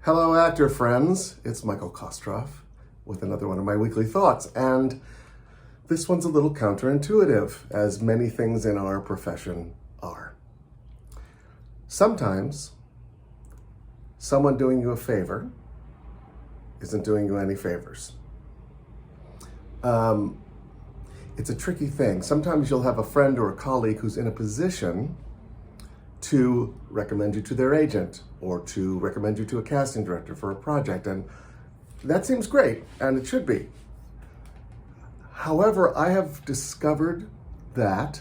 Hello, actor friends. It's Michael Kostroff with another one of my weekly thoughts. And this one's a little counterintuitive, as many things in our profession are. Sometimes someone doing you a favor isn't doing you any favors. It's a tricky thing. Sometimes you'll have a friend or a colleague who's in a position to recommend you to their agent or to recommend you to a casting director for a project, and that seems great, and it should be. However, I have discovered that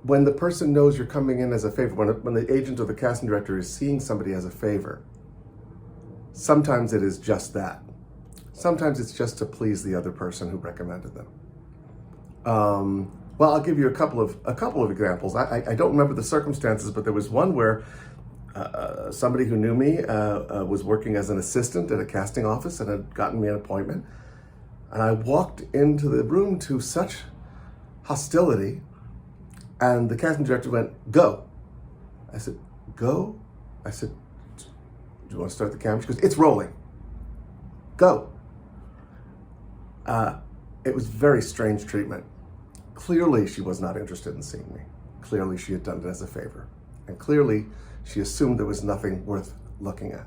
when the person knows you're coming in as a favor, when the agent or the casting director is seeing somebody as a favor, sometimes it is just that. Sometimes it's just to please the other person who recommended them. Well, I'll give you a couple of examples. I don't remember the circumstances, but there was one where somebody who knew me was working as an assistant at a casting office and had gotten me an appointment. And I walked into the room to such hostility, and the casting director went, "Go." I said, "Go?" I said, "Do you want to start the camera?" She goes, "It's rolling. Go." It was very strange treatment. Clearly, she was not interested in seeing me. Clearly, she had done it as a favor. And clearly, she assumed there was nothing worth looking at.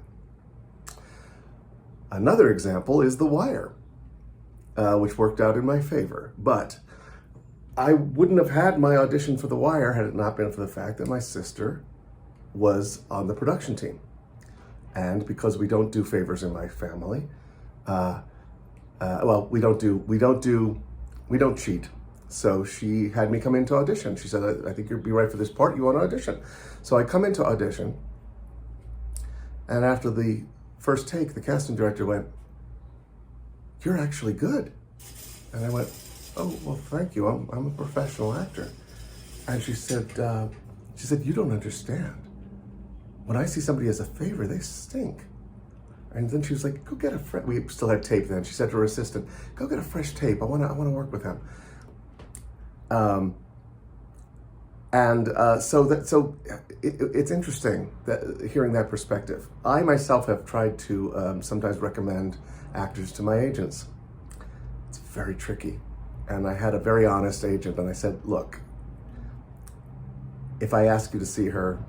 Another example is The Wire, which worked out in my favor. But I wouldn't have had my audition for The Wire had it not been for the fact that my sister was on the production team. And because we don't do favors in my family, we don't cheat. So she had me come into audition. She said, "I think you'd be right for this part. You want to audition?" So I come into audition, and after the first take, the casting director went, "You're actually good." And I went, "Oh, well, thank you. I'm a professional actor." And she said, "You don't understand. When I see somebody as a favor, they stink." And then she was like, "Go get a fresh." We still had tape then. She said to her assistant, "Go get a fresh tape. I want to work with him." It's interesting that hearing that perspective. I myself have tried to sometimes recommend actors to my agents. It's very tricky. And I had a very honest agent, and I said, "Look, if I ask you to see her,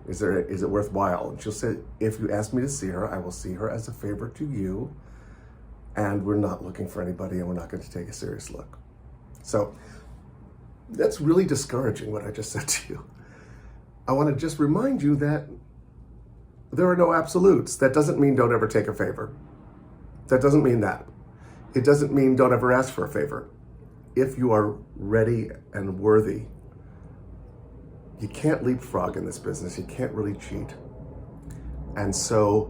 is it worthwhile?" And she'll say, "If you ask me to see her, I will see her as a favor to you, and we're not looking for anybody, and we're not going to take a serious look." So that's really discouraging, what I just said to you. I want to just remind you that there are no absolutes. That doesn't mean don't ever take a favor. That doesn't mean that. It doesn't mean don't ever ask for a favor. If you are ready and worthy, you can't leapfrog in this business. You can't really cheat. And so,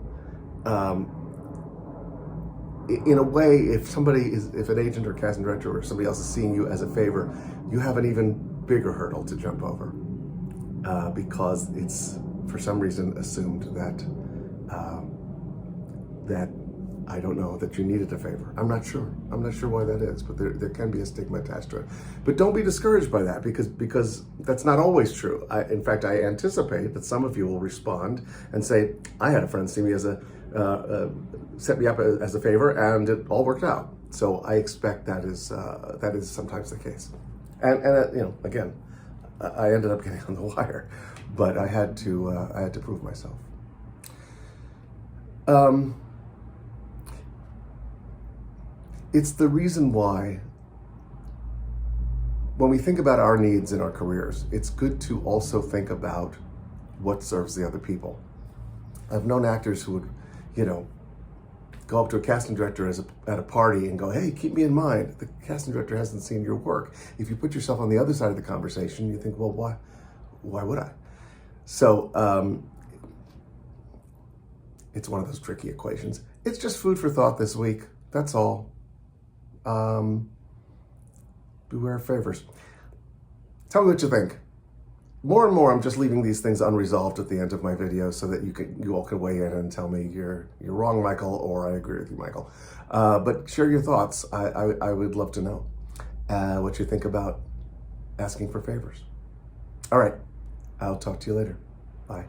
in a way, if an agent or casting director or somebody else is seeing you as a favor, you have an even bigger hurdle to jump over, because it's for some reason assumed that I don't know, that you needed a favor. I'm not sure why that is, but there can be a stigma attached to it. But don't be discouraged by that, because that's not always true. In fact, I anticipate that some of you will respond and say, "I had a friend see me as set me up as a favor, and it all worked out." So I expect that is sometimes the case. And again, I ended up getting on The Wire, but I had to prove myself. It's the reason why, when we think about our needs in our careers, it's good to also think about what serves the other people. I've known actors who would, go up to a casting director at a party and go, "Hey, keep me in mind." The casting director hasn't seen your work. If you put yourself on the other side of the conversation, you think, "Well, why would I?" So it's one of those tricky equations. It's just food for thought this week. That's all. Beware of favors. Tell me what you think. More and more, I'm just leaving these things unresolved at the end of my videos so that you all can weigh in and tell me you're wrong, Michael, or I agree with you, Michael. But share your thoughts. I would love to know what you think about asking for favors. All right, I'll talk to you later. Bye.